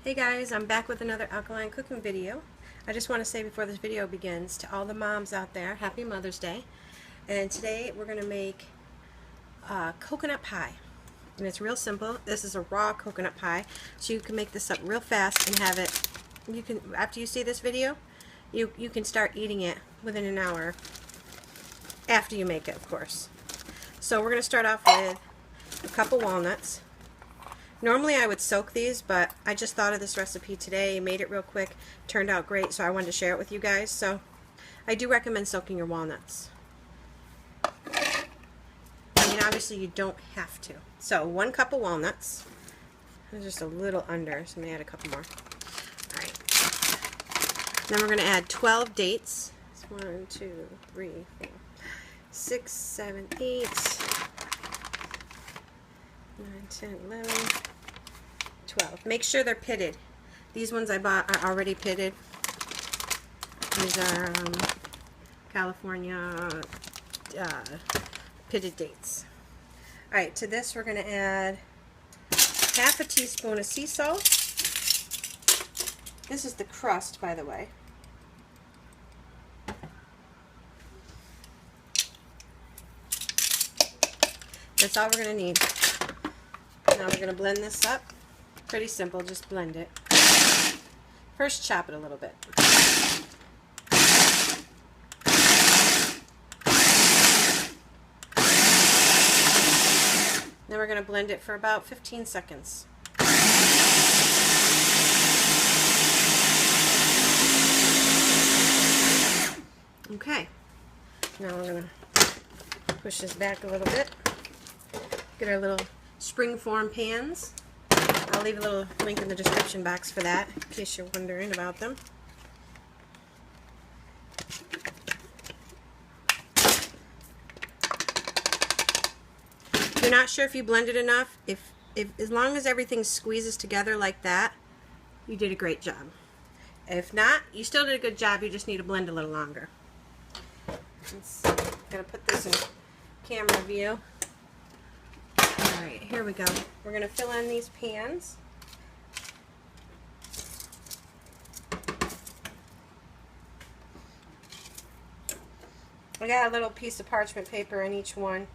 Hey guys, I'm back with another alkaline cooking video. I just want to say before this video begins to all the moms out there, happy Mother's Day. And today we're going to make coconut pie. And it's real simple. This is a raw coconut pie, so you can make this up real fast and have it, you can, after you see this video, you can start eating it within an hour after you make it, of course. So we're going to start off with a couple walnuts. Normally I would soak these, but I just thought of this recipe today, made it real quick, turned out great, so I wanted to share it with you guys. So I do recommend soaking your walnuts. I mean, obviously you don't have to. So 1 cup of walnuts. There's just a little under, so I'm going to add a couple more. Alright. Then we're going to add 12 dates. It's 1, 2, 3, 4, 6, 7, 8, 9, 10, 11, 12. Make sure they're pitted. These ones I bought are already pitted. These are California pitted dates. Alright, to this we're going to add half a teaspoon of sea salt. This is the Crust, by the way. That's all we're going to need. Now we're going to blend this up. Pretty simple, just blend it. First chop it a little bit. Then we're going to blend it for about 15 seconds. Okay. Now we're going to push this back a little bit. Get our little spring-form pans. I'll leave a little link in the description box for that, in case you're wondering about them. If you're not sure if you blended enough, if as long as everything squeezes together like that, you did a great job. If not, you still did a good job, you just need to blend a little longer. I'm going to put this in camera view. Alright, here we go. We're going to fill in these pans. I got a little piece of parchment paper in each one.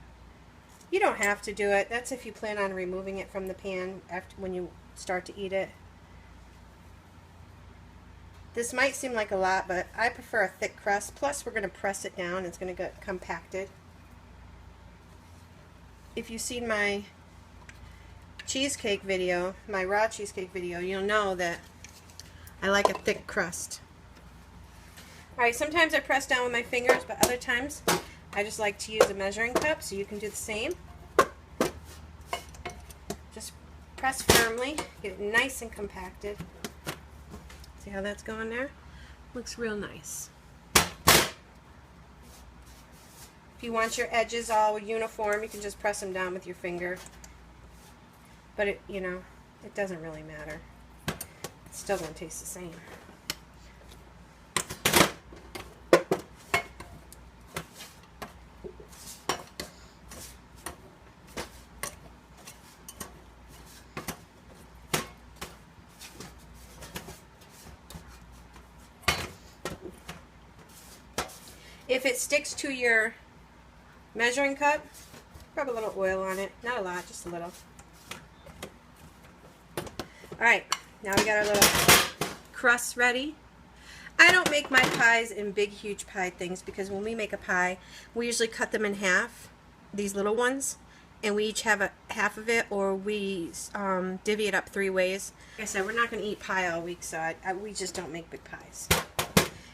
You don't have to do it. That's if you plan on removing it from the pan after when you start to eat it. This might seem like a lot, but I prefer a thick crust. Plus, we're going to press it down. It's going to get compacted. If you've seen my cheesecake video, my raw cheesecake video, you'll know that I like a thick crust. Alright, sometimes I press down with my fingers, but other times I just like to use a measuring cup, so you can do the same. Just press firmly, get it nice and compacted. See how that's going there? Looks real nice. If you want your edges all uniform, you can just press them down with your finger. But it, you know, it doesn't really matter. It's still going to taste the same. If it sticks to your measuring cup, rub a little oil on it. Not a lot, just a little. Alright, now we got our little crust ready. I don't make my pies in big, huge pie things because when we make a pie, we usually cut them in half, these little ones, and we each have a half of it, or we divvy it up 3 ways. Like I said, we're not going to eat pie all week, so we just don't make big pies.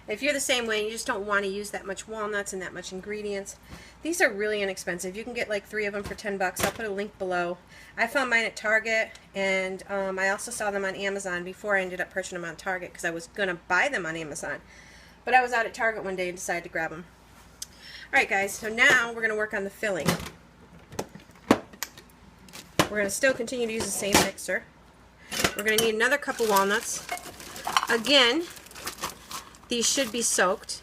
If you're the same way and you just don't want to use that much walnuts and that much ingredients, these are really inexpensive. You can get like 3 of them for 10 bucks. I'll put a link below. I found mine at Target, and I also saw them on Amazon before I ended up purchasing them on Target because I was going to buy them on Amazon. But I was out at Target one day and decided to grab them. Alright guys, so now we're going to work on the filling. We're going to still continue to use the same mixer. We're going to need another cup of walnuts. Again, these should be soaked.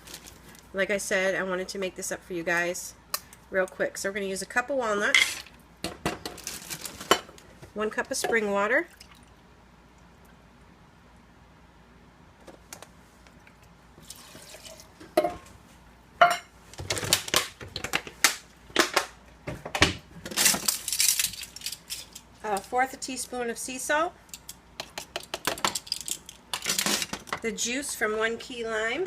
Like I said, I wanted to make this up for you guys real quick. So we're going to use a cup of walnuts, 1 cup of spring water, 1/4 teaspoon of sea salt, the juice from 1 key lime,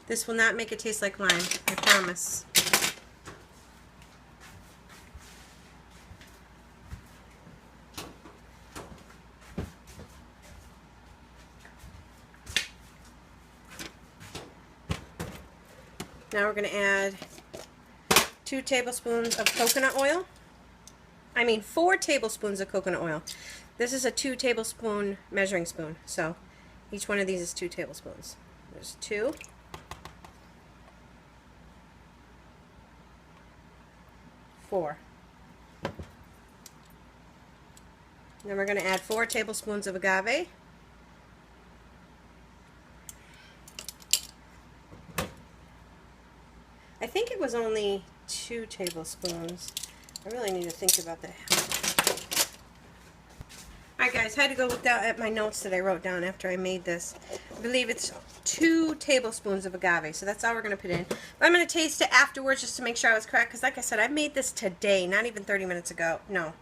this will not make it taste like lime, I promise. Now we're going to add 2 tablespoons of coconut oil. I mean 4 tablespoons of coconut oil. This is a 2 tablespoon measuring spoon, so each one of these is 2 tablespoons. There's 2. 4. Then we're going to add 4 tablespoons of agave. I think it was only 2 tablespoons. I really need to think about that. Alright guys, I had to go look down at my notes that I wrote down after I made this. I believe it's 2 tablespoons of agave, so that's all we're going to put in. But I'm going to taste it afterwards just to make sure I was correct, because like I said, I made this today, not even 30 minutes ago. No,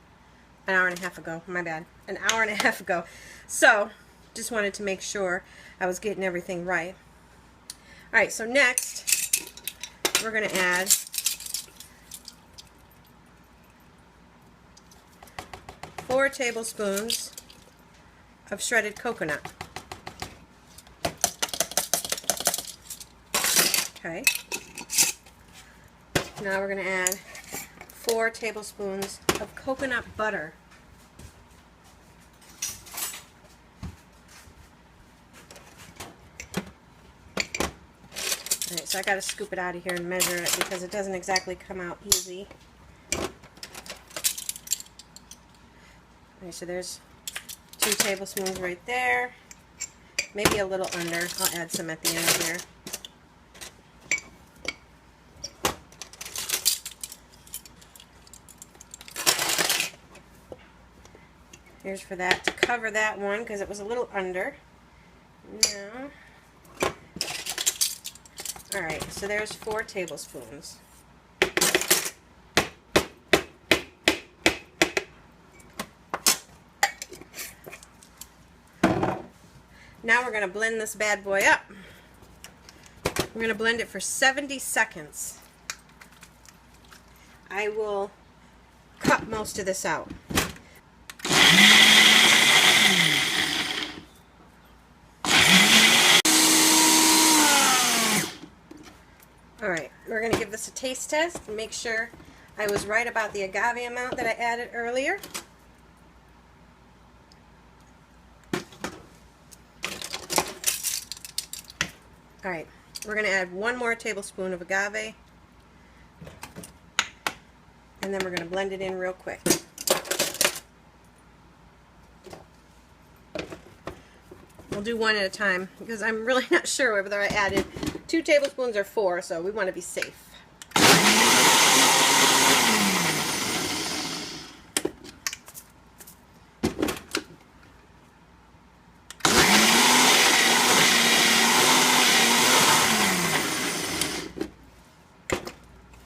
an hour and a half ago. My bad. An hour and a half ago. So, just wanted to make sure I was getting everything right. Alright, so next, we're going to add 4 tablespoons of shredded coconut. Okay. Now we're going to add 4 tablespoons of coconut butter. Alright, so I got to scoop it out of here and measure it because it doesn't exactly come out easy. Alright, so there's 2 tablespoons right there. Maybe a little under. I'll add some at the end here. Here's for that to cover that one because it was a little under. Now, alright, so there's 4 tablespoons. Now we're going to blend this bad boy up. We're going to blend it for 70 seconds. I will cut most of this out. Alright, we're going to give this a taste test and make sure I was right about the agave amount that I added earlier. Alright, we're going to add 1 more tablespoon of agave, and then we're going to blend it in real quick. We'll do one at a time because I'm really not sure whether I added 2 tablespoons or 4, so we want to be safe.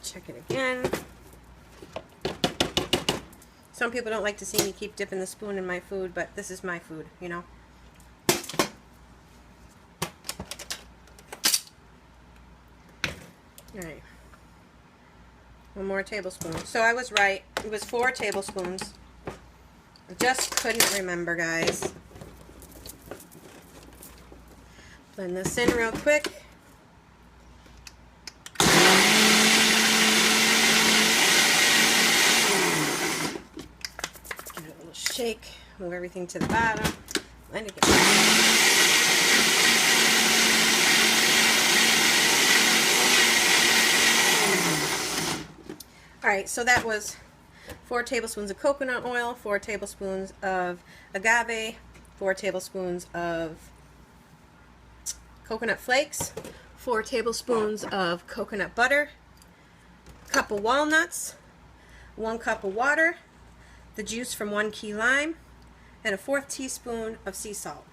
Check it again. Some people don't like to see me keep dipping the spoon in my food, but this is my food, you know. Alright. 1 more tablespoon. So I was right. It was 4 tablespoons. I just couldn't remember, guys. Blend this in real quick. Give it a little shake. Move everything to the bottom. Blend it again. Alright, so that was 4 tablespoons of coconut oil, 4 tablespoons of agave, 4 tablespoons of coconut flakes, 4 tablespoons of coconut butter, cup of walnuts, 1 cup of water, the juice from 1 key lime, and a 1/4 teaspoon of sea salt.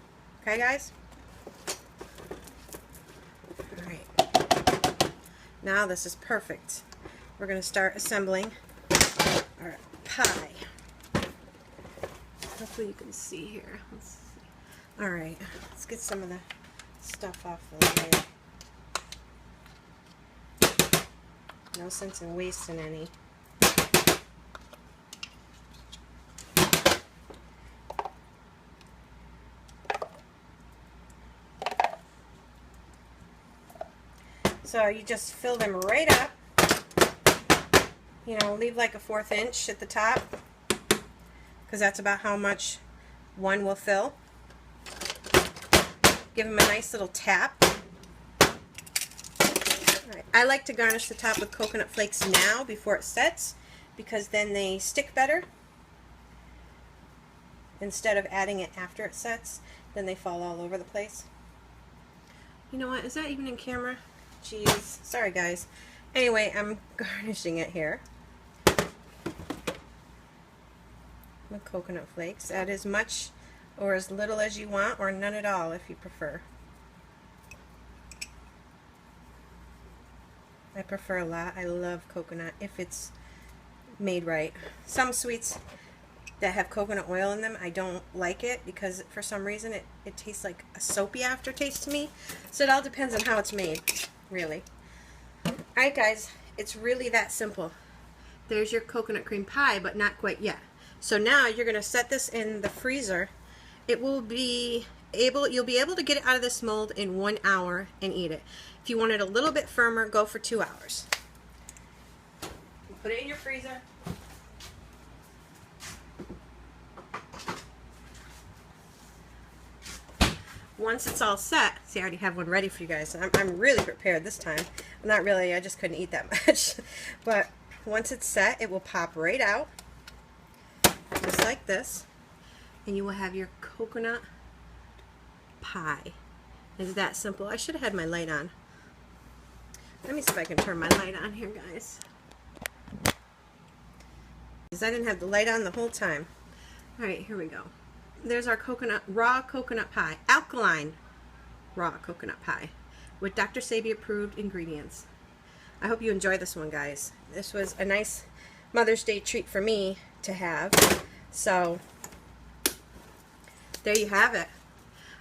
Okay, guys? Alright. Now this is perfect. We're going to start assembling our pie. Hopefully you can see here. Let's see. Alright, let's get some of the stuff off the lid. No sense in wasting any. So you just fill them right up. You know, leave like a 1/4 inch at the top, because that's about how much one will fill. Give them a nice little tap. Alright. I like to garnish the top with coconut flakes now before it sets, because then they stick better. Instead of adding it after it sets, then they fall all over the place. You know what, is that even in camera? Jeez, sorry guys. Anyway, I'm garnishing it here with coconut flakes. Add as much or as little as you want, or none at all if you prefer. I prefer a lot. I love coconut if it's made right. Some sweets that have coconut oil in them, I don't like it because for some reason it tastes like a soapy aftertaste to me. So it all depends on how it's made, really. Alright guys, it's really that simple. There's your coconut cream pie, but not quite yet. So now you're going to set this in the freezer. You'll be able to get it out of this mold in 1 hour and eat it. If you want it a little bit firmer, go for 2 hours. Put it in your freezer. Once it's all set, see, I already have one ready for you guys. I'm really prepared this time. Not really, I just couldn't eat that much. But once it's set, it will pop right out, just like this, and you will have your coconut pie. It's that simple. I should have had my light on. Let me see if I can turn my light on here, guys. Because I didn't have the light on the whole time. Alright, here we go. There's our raw coconut pie, Alkaline raw coconut pie with Dr. Sebi approved ingredients. I hope you enjoy this one, guys. This was a nice Mother's Day treat for me to have. So there you have it.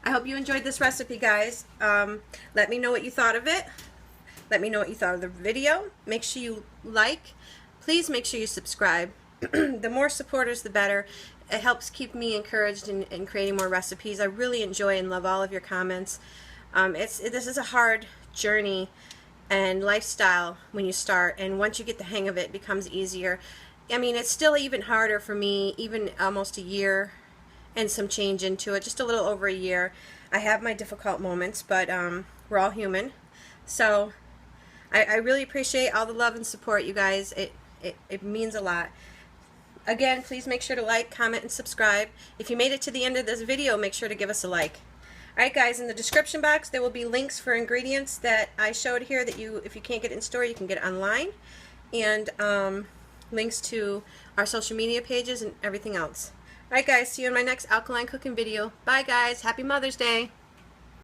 I hope you enjoyed this recipe, guys. Let me know what you thought of it. Let me know what you thought of the video. Make sure you like. Please make sure you subscribe. The more supporters, the better. It helps keep me encouraged in creating more recipes. I really enjoy and love all of your comments. This is a hard journey and lifestyle when you start, and once you get the hang of it, it becomes easier. I mean, it's still even harder for me, even almost a year and some change into it, just a little over a year. I have my difficult moments, but we're all human. So I really appreciate all the love and support, you guys. It means a lot. Again, please make sure to like, comment, and subscribe. If you made it to the end of this video, make sure to give us a like. Alright guys, in the description box there will be links for ingredients that I showed here that if you can't get it in store, you can get it online. And links to our social media pages and everything else. Alright guys, see you in my next Alkaline cooking video. Bye guys, happy Mother's Day.